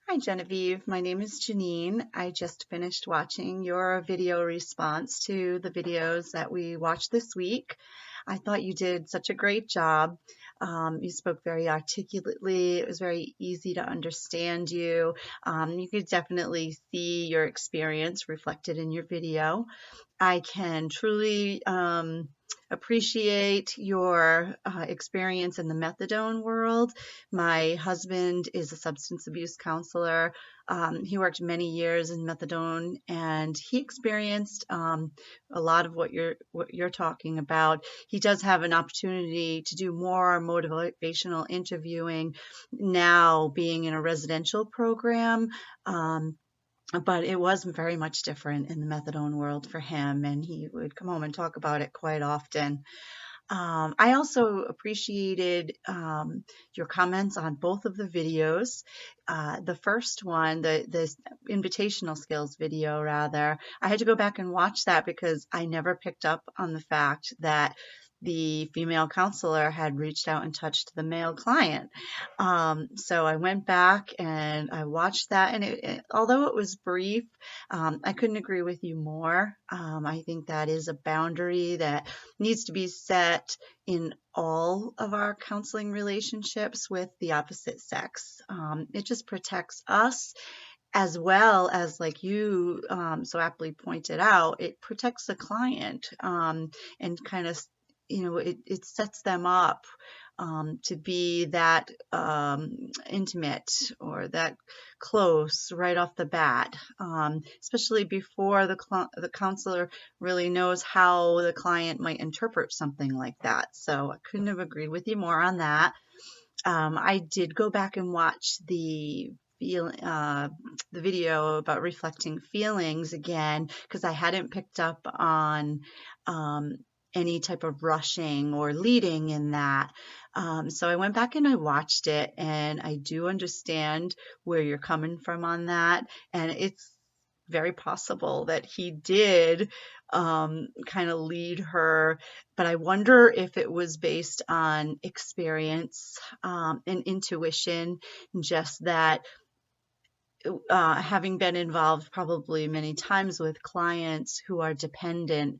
Hi Genevieve, my name is Janine. I just finished watching your video response to the videos that we watched this week. I thought you did such a great job. You spoke very articulately. It was very easy to understand you. You could definitely see your experience reflected in your video. I can truly appreciate your experience in the methadone world. My husband is a substance abuse counselor. He worked many years in methadone, and he experienced a lot of what you're talking about. He does have an opportunity to do more motivational interviewing now, being in a residential program. But it was very much different in the methadone world for him, and he would come home and talk about it quite often. I also appreciated your comments on both of the videos. The first one, the invitational skills video, rather, I had to go back and watch that because I never picked up on the fact that the female counselor had reached out and touched the male client. So I went back and I watched that, and although it was brief, I couldn't agree with you more. I think that is a boundary that needs to be set in all of our counseling relationships with the opposite sex. It just protects us as well as, like you so aptly pointed out, it protects the client and kind of, it sets them up to be that intimate or that close right off the bat, especially before the counselor really knows how the client might interpret something like that. So I couldn't have agreed with you more on that. I did go back and watch feel the video about reflecting feelings again because I hadn't picked up on um, any type of rushing or leading in that. So I went back and I watched it, and I do understand where you're coming from on that, and it's very possible that he did kind of lead her, but I wonder if it was based on experience and intuition, just that having been involved probably many times with clients who are dependent,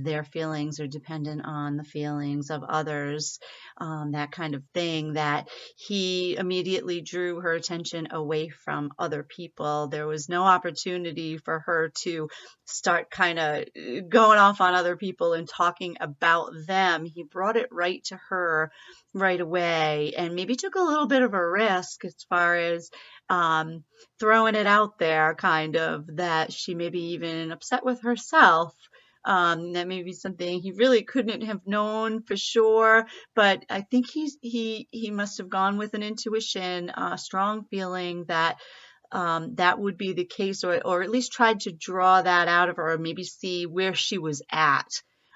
their feelings are dependent on the feelings of others, that kind of thing, that he immediately drew her attention away from other people. There was no opportunity for her to start kind of going off on other people and talking about them. He brought it right to her right away, and maybe took a little bit of a risk as far as um, throwing it out there, kind of, that she may be even upset with herself. That may be something he really couldn't have known for sure, but I think he must have gone with an intuition, a strong feeling that that would be the case, or at least tried to draw that out of her, or maybe see where she was at.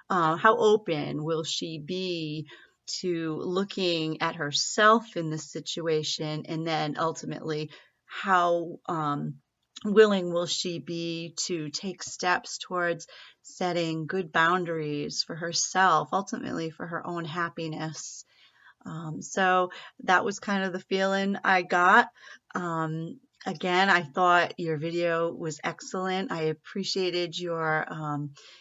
How open will she be to looking at herself in this situation, and then ultimately how willing will she be to take steps towards setting good boundaries for herself, ultimately for her own happiness. So that was kind of the feeling I got. Um, Again, I thought your video was excellent. I appreciated your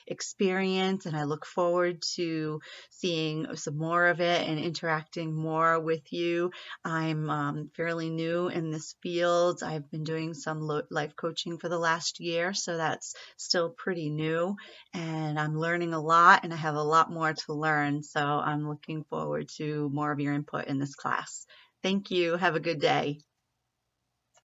experience, and I look forward to seeing some more of it and interacting more with you. I'm fairly new in this field. I've been doing some life coaching for the last year, so that's still pretty new, and I'm learning a lot, and I have a lot more to learn. So I'm looking forward to more of your input in this class. Thank you. Have a good day.